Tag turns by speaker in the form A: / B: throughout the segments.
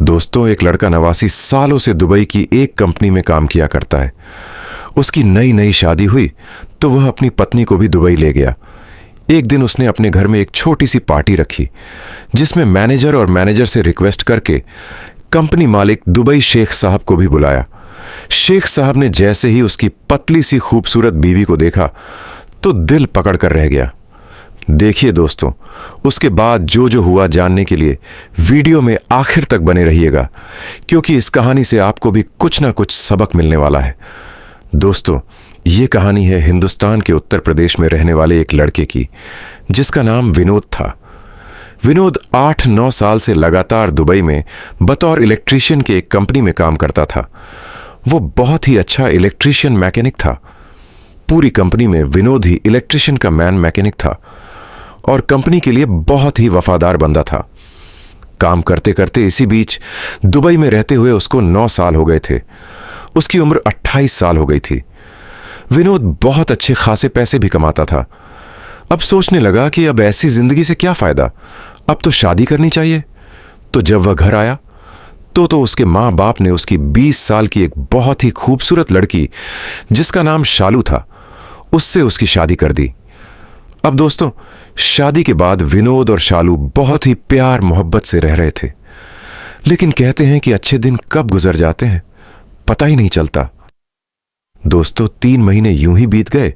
A: दोस्तों, एक लड़का नवासी सालों से दुबई की एक कंपनी में काम किया करता है। उसकी नई नई शादी हुई तो वह अपनी पत्नी को भी दुबई ले गया। एक दिन उसने अपने घर में एक छोटी सी पार्टी रखी जिसमें मैनेजर और मैनेजर से रिक्वेस्ट करके कंपनी मालिक दुबई शेख साहब को भी बुलाया। शेख साहब ने जैसे ही उसकी पतली सी खूबसूरत बीवी को देखा तो दिल पकड़ कर रह गया। देखिए दोस्तों, उसके बाद जो जो हुआ जानने के लिए वीडियो में आखिर तक बने रहिएगा, क्योंकि इस कहानी से आपको भी कुछ ना कुछ सबक मिलने वाला है। दोस्तों, ये कहानी है हिंदुस्तान के उत्तर प्रदेश में रहने वाले एक लड़के की, जिसका नाम विनोद था। विनोद 8-9 साल से लगातार दुबई में बतौर इलेक्ट्रीशियन के एक कंपनी में काम करता था। वो बहुत ही अच्छा इलेक्ट्रीशियन मैकेनिक था। पूरी कंपनी में विनोद ही इलेक्ट्रीशियन का मैन मैकेनिक था और कंपनी के लिए बहुत ही वफादार बंदा था। काम करते करते इसी बीच दुबई में रहते हुए उसको 9 साल हो गए थे। उसकी उम्र 28 साल हो गई थी। विनोद बहुत अच्छे खासे पैसे भी कमाता था। अब सोचने लगा कि अब ऐसी जिंदगी से क्या फायदा, अब तो शादी करनी चाहिए। तो जब वह घर आया तो उसके माँ बाप ने उसकी 20 साल की एक बहुत ही खूबसूरत लड़की, जिसका नाम शालू था, उससे उसकी शादी कर दी। अब दोस्तों, शादी के बाद विनोद और शालू बहुत ही प्यार मोहब्बत से रह रहे थे। लेकिन कहते हैं कि अच्छे दिन कब गुजर जाते हैं पता ही नहीं चलता। दोस्तों, 3 महीने यूं ही बीत गए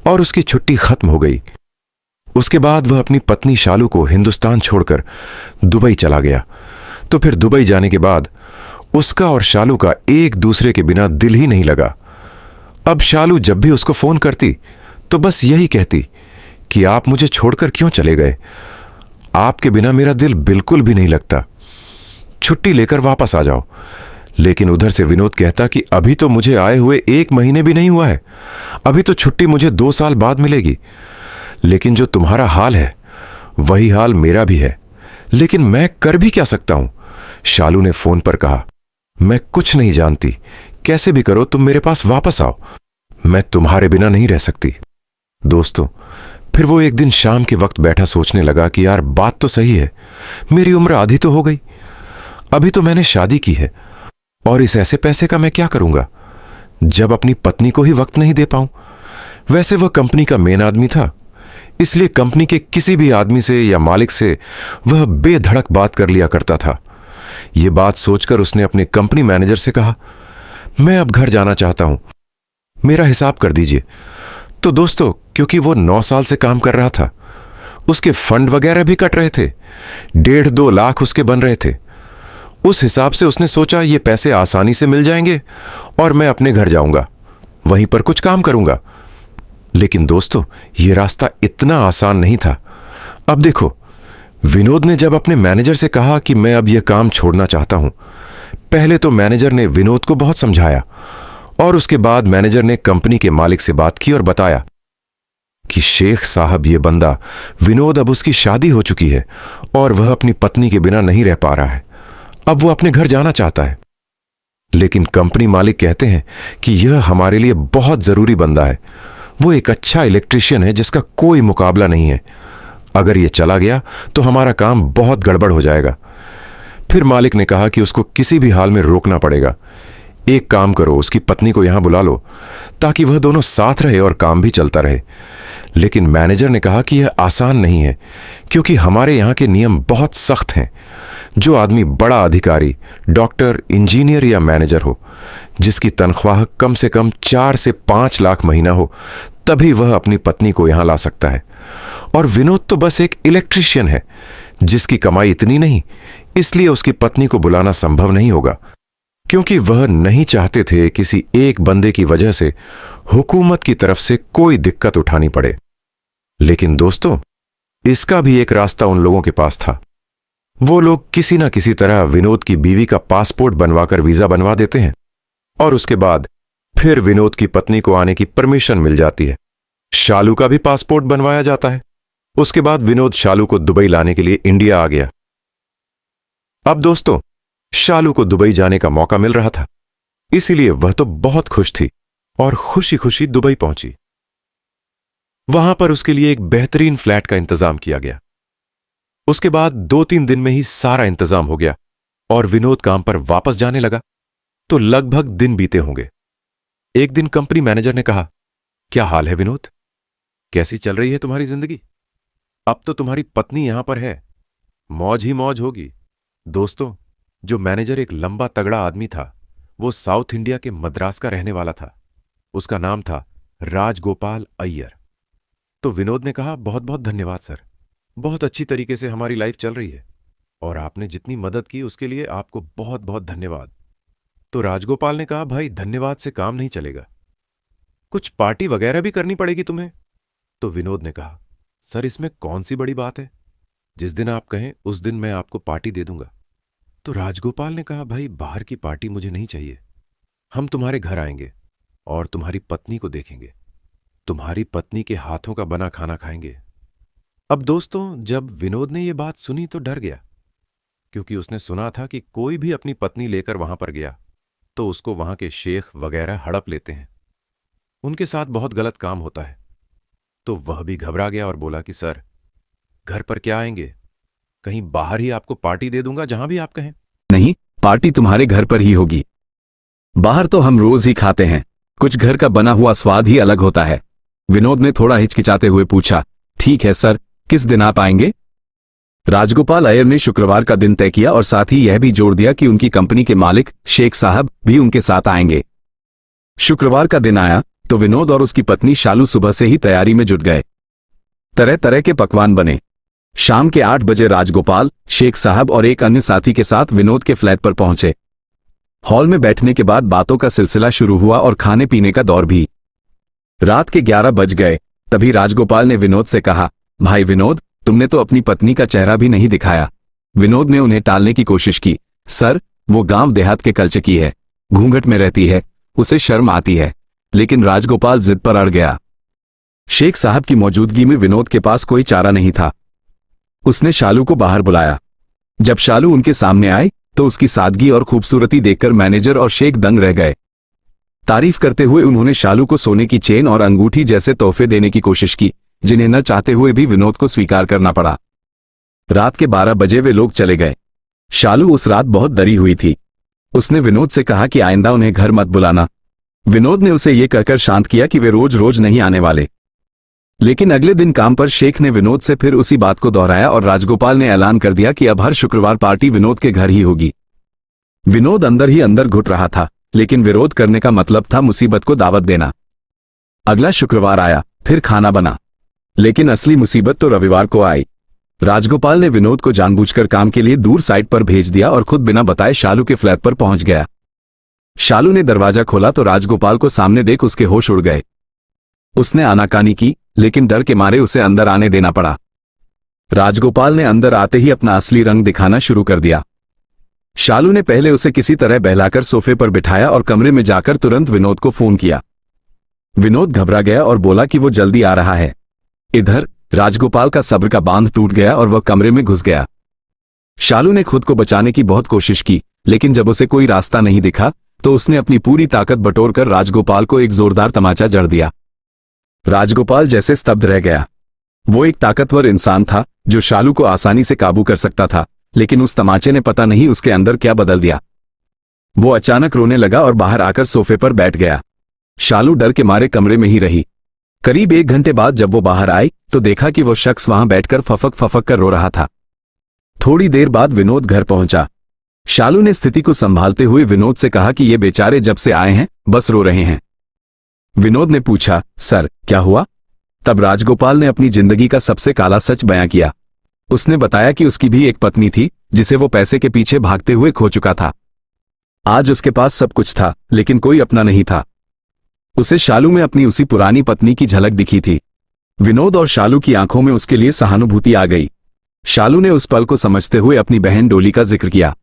A: और उसकी छुट्टी खत्म हो गई। उसके बाद वह अपनी पत्नी शालू को हिंदुस्तान छोड़कर दुबई चला गया। तो फिर दुबई जाने के बाद उसका और शालू का एक दूसरे के बिना दिल ही नहीं लगा। अब शालू जब भी उसको फोन करती तो बस यही कहती कि आप मुझे छोड़कर क्यों चले गए, आपके बिना मेरा दिल बिल्कुल भी नहीं लगता, छुट्टी लेकर वापस आ जाओ। लेकिन उधर से विनोद कहता कि अभी तो मुझे आए हुए 1 महीने भी नहीं हुआ है, अभी तो छुट्टी मुझे 2 साल बाद मिलेगी। लेकिन जो तुम्हारा हाल है वही हाल मेरा भी है, लेकिन मैं कर भी क्या सकता हूं। शालू ने फोन पर कहा, मैं कुछ नहीं जानती, कैसे भी करो तुम मेरे पास वापस आओ, मैं तुम्हारे बिना नहीं रह सकती। दोस्तों, फिर वो एक दिन शाम के वक्त बैठा सोचने लगा कि यार बात तो सही है, मेरी उम्र आधी तो हो गई, अभी तो मैंने शादी की है और इस ऐसे पैसे का मैं क्या करूंगा जब अपनी पत्नी को ही वक्त नहीं दे पाऊं। वैसे वह कंपनी का मेन आदमी था, इसलिए कंपनी के किसी भी आदमी से या मालिक से वह बेधड़क बात कर लिया करता था। यह बात सोचकर उसने अपने कंपनी मैनेजर से कहा, मैं अब घर जाना चाहता हूं, मेरा हिसाब कर दीजिए। तो दोस्तों, क्योंकि वो 9 साल से काम कर रहा था, उसके फंड वगैरह भी कट रहे थे, 1.5-2 लाख उसके बन रहे थे। उस हिसाब से उसने सोचा ये पैसे आसानी से मिल जाएंगे और मैं अपने घर जाऊंगा, वहीं पर कुछ काम करूंगा। लेकिन दोस्तों, यह रास्ता इतना आसान नहीं था। अब देखो, विनोद ने जब अपने मैनेजर से कहा कि मैं अब यह काम छोड़ना चाहता हूं, पहले तो मैनेजर ने विनोद को बहुत समझाया और उसके बाद मैनेजर ने कंपनी के मालिक से बात की और बताया कि शेख साहब, ये बंदा विनोद, अब उसकी शादी हो चुकी है और वह अपनी पत्नी के बिना नहीं रह पा रहा है, अब वो अपने घर जाना चाहता है। लेकिन कंपनी मालिक कहते हैं कि यह हमारे लिए बहुत जरूरी बंदा है, वो एक अच्छा इलेक्ट्रीशियन है जिसका कोई मुकाबला नहीं है। अगर ये चला गया तो हमारा काम बहुत गड़बड़ हो जाएगा। फिर मालिक ने कहा कि उसको किसी भी हाल में रोकना पड़ेगा। एक काम करो, उसकी पत्नी को यहां बुला लो ताकि वह दोनों साथ रहे और काम भी चलता रहे। लेकिन मैनेजर ने कहा कि यह आसान नहीं है, क्योंकि हमारे यहां के नियम बहुत सख्त हैं। जो आदमी बड़ा अधिकारी, डॉक्टर, इंजीनियर या मैनेजर हो, जिसकी तनख्वाह कम से कम 4 से 5 लाख महीना हो, तभी वह अपनी पत्नी को यहां ला सकता है। और विनोद तो बस एक इलेक्ट्रीशियन है जिसकी कमाई इतनी नहीं, इसलिए उसकी पत्नी को बुलाना संभव नहीं होगा, क्योंकि वह नहीं चाहते थे किसी एक बंदे की वजह से हुकूमत की तरफ से कोई दिक्कत उठानी पड़े। लेकिन दोस्तों, इसका भी एक रास्ता उन लोगों के पास था। वो लोग किसी ना किसी तरह विनोद की बीवी का पासपोर्ट बनवाकर वीजा बनवा देते हैं और उसके बाद फिर विनोद की पत्नी को आने की परमिशन मिल जाती है। शालू का भी पासपोर्ट बनवाया जाता है। उसके बाद विनोद शालू को दुबई लाने के लिए इंडिया आ गया। अब दोस्तों, शालू को दुबई जाने का मौका मिल रहा था, इसीलिए वह तो बहुत खुश थी और खुशी खुशी दुबई पहुंची। वहां पर उसके लिए एक बेहतरीन फ्लैट का इंतजाम किया गया। उसके बाद 2-3 दिन में ही सारा इंतजाम हो गया और विनोद काम पर वापस जाने लगा तो लगभग दिन बीते होंगे। एक दिन कंपनी मैनेजर ने कहा, क्या हाल है विनोद, कैसी चल रही है तुम्हारी जिंदगी? अब तो तुम्हारी पत्नी यहां पर है, मौज ही मौज होगी। दोस्तों, जो मैनेजर एक लंबा तगड़ा आदमी था, वो साउथ इंडिया के मद्रास का रहने वाला था। उसका नाम था राजगोपाल अय्यर। तो विनोद ने कहा, बहुत बहुत धन्यवाद सर, बहुत अच्छी तरीके से हमारी लाइफ चल रही है और आपने जितनी मदद की उसके लिए आपको बहुत बहुत धन्यवाद। तो राजगोपाल ने कहा, भाई धन्यवाद से काम नहीं चलेगा, कुछ पार्टी वगैरह भी करनी पड़ेगी तुम्हें। तो विनोद ने कहा, सर इसमें कौन सी बड़ी बात है, जिस दिन आप कहें उस दिन मैं आपको पार्टी दे दूंगा। तो राजगोपाल ने कहा, भाई बाहर की पार्टी मुझे नहीं चाहिए, हम तुम्हारे घर आएंगे और तुम्हारी पत्नी को देखेंगे, तुम्हारी पत्नी के हाथों का बना खाना खाएंगे। अब दोस्तों, जब विनोद ने यह बात सुनी तो डर गया, क्योंकि उसने सुना था कि कोई भी अपनी पत्नी लेकर वहां पर गया तो उसको वहां के शेख वगैरह हड़प लेते हैं, उनके साथ बहुत गलत काम होता है। तो वह भी घबरा गया और बोला कि सर, घर पर क्या आएंगे, कहीं बाहर ही आपको पार्टी दे दूंगा, जहां भी आप कहें।
B: नहीं, पार्टी तुम्हारे घर पर ही होगी, बाहर तो हम रोज ही खाते हैं, कुछ घर का बना हुआ स्वाद ही अलग होता है। विनोद ने थोड़ा हिचकिचाते हुए पूछा, ठीक है सर, किस दिन आप आएंगे? राजगोपाल अय्यर ने शुक्रवार का दिन तय किया और साथ ही यह भी जोड़ दिया कि उनकी कंपनी के मालिक शेख साहब भी उनके साथ आएंगे। शुक्रवार का दिन आया तो विनोद और उसकी पत्नी शालू सुबह से ही तैयारी में जुट गए। तरह तरह के पकवान बने। शाम के 8 बजे राजगोपाल, शेख साहब और एक अन्य साथी के साथ विनोद के फ्लैट पर पहुंचे। हॉल में बैठने के बाद बातों का सिलसिला शुरू हुआ और खाने पीने का दौर भी। रात के 11 बज गए, तभी राजगोपाल ने विनोद से कहा, भाई विनोद, तुमने तो अपनी पत्नी का चेहरा भी नहीं दिखाया। विनोद ने उन्हें टालने की कोशिश की, सर, वो गांव देहात के कल्चर की है, घूंघट में रहती है, उसे शर्म आती है। लेकिन राजगोपाल जिद पर अड़ गया। शेख साहब की मौजूदगी में विनोद के पास कोई चारा नहीं था। उसने शालू को बाहर बुलाया। जब शालू उनके सामने आई तो उसकी सादगी और खूबसूरती देखकर मैनेजर और शेख दंग रह गए। तारीफ करते हुए उन्होंने शालू को सोने की चेन और अंगूठी जैसे तोहफे देने की कोशिश की, जिन्हें न चाहते हुए भी विनोद को स्वीकार करना पड़ा। रात के 12 बजे वे लोग चले गए। शालू उस रात बहुत डरी हुई थी। उसने विनोद से कहा कि आइंदा उन्हें घर मत बुलाना। विनोद ने उसे यह कहकर शांत किया कि वे रोज रोज नहीं आने वाले। लेकिन अगले दिन काम पर शेख ने विनोद से फिर उसी बात को दोहराया और राजगोपाल ने ऐलान कर दिया कि अब हर शुक्रवार पार्टी विनोद के घर ही होगी। विनोद अंदर ही अंदर घुट रहा था, लेकिन विरोध करने का मतलब था मुसीबत को दावत देना। अगला शुक्रवार आया, फिर खाना बना, लेकिन असली मुसीबत तो रविवार को आई। राजगोपाल ने विनोद को जानबूझकर काम के लिए दूर साइट पर भेज दिया और खुद बिना बताए शालू के फ्लैट पर पहुंच गया। शालू ने दरवाजा खोला तो राजगोपाल को सामने देख उसके होश उड़ गए। उसने आनाकानी की, लेकिन डर के मारे उसे अंदर आने देना पड़ा। राजगोपाल ने अंदर आते ही अपना असली रंग दिखाना शुरू कर दिया। शालू ने पहले उसे किसी तरह बहलाकर सोफे पर बिठाया और कमरे में जाकर तुरंत विनोद को फोन किया। विनोद घबरा गया और बोला कि वो जल्दी आ रहा है। इधर राजगोपाल का सब्र का बांध टूट गया और वह कमरे में घुस गया। शालू ने खुद को बचाने की बहुत कोशिश की, लेकिन जब उसे कोई रास्ता नहीं दिखा तो उसने अपनी पूरी ताकत बटोरकर राजगोपाल को एक जोरदार तमाचा जड़ दिया। राजगोपाल जैसे स्तब्ध रह गया। वो एक ताकतवर इंसान था जो शालू को आसानी से काबू कर सकता था, लेकिन उस तमाचे ने पता नहीं उसके अंदर क्या बदल दिया। वो अचानक रोने लगा और बाहर आकर सोफे पर बैठ गया। शालू डर के मारे कमरे में ही रही। करीब 1 घंटे बाद जब वो बाहर आई तो देखा कि वो शख्स वहां बैठकर फफक फफक कर रो रहा था। थोड़ी देर बाद विनोद घर पहुंचा। शालू ने स्थिति को संभालते हुए विनोद से कहा कि ये बेचारे जब से आए हैं बस रो रहे हैं। विनोद ने पूछा, सर क्या हुआ? तब राजगोपाल ने अपनी जिंदगी का सबसे काला सच बयां किया। उसने बताया कि उसकी भी एक पत्नी थी जिसे वो पैसे के पीछे भागते हुए खो चुका था। आज उसके पास सब कुछ था, लेकिन कोई अपना नहीं था। उसे शालू में अपनी उसी पुरानी पत्नी की झलक दिखी थी। विनोद और शालू की आंखों में उसके लिए सहानुभूति आ गई। शालू ने उस पल को समझते हुए अपनी बहन डोली का जिक्र किया।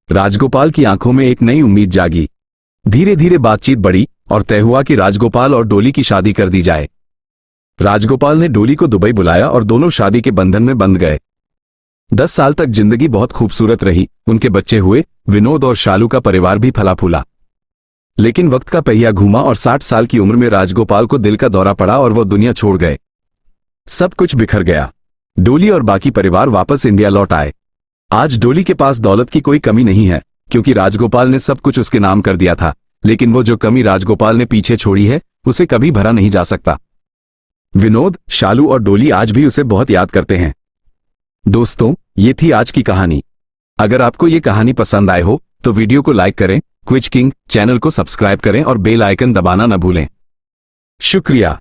B: राजगोपाल की आंखों में एक नई उम्मीद जागी। धीरे धीरे बातचीत बढ़ी और तय हुआ कि राजगोपाल और डोली की शादी कर दी जाए। राजगोपाल ने डोली को दुबई बुलाया और दोनों शादी के बंधन में बंध गए। 10 साल तक जिंदगी बहुत खूबसूरत रही। उनके बच्चे हुए। विनोद और शालू का परिवार भी फला फूला। लेकिन वक्त का पहिया घूमा और 60 साल की उम्र में राजगोपाल को दिल का दौरा पड़ा और वो दुनिया छोड़ गए। सब कुछ बिखर गया। डोली और बाकी परिवार वापस इंडिया लौट आए। आज डोली के पास दौलत की कोई कमी नहीं है, क्योंकि राजगोपाल ने सब कुछ उसके नाम कर दिया था, लेकिन वो जो कमी राजगोपाल ने पीछे छोड़ी है उसे कभी भरा नहीं जा सकता। विनोद, शालू और डोली आज भी उसे बहुत याद करते हैं। दोस्तों, ये थी आज की कहानी। अगर आपको ये कहानी पसंद आए हो तो वीडियो को लाइक करें, क्विज किंग चैनल को सब्सक्राइब करें और बेल आइकन दबाना न भूलें। शुक्रिया।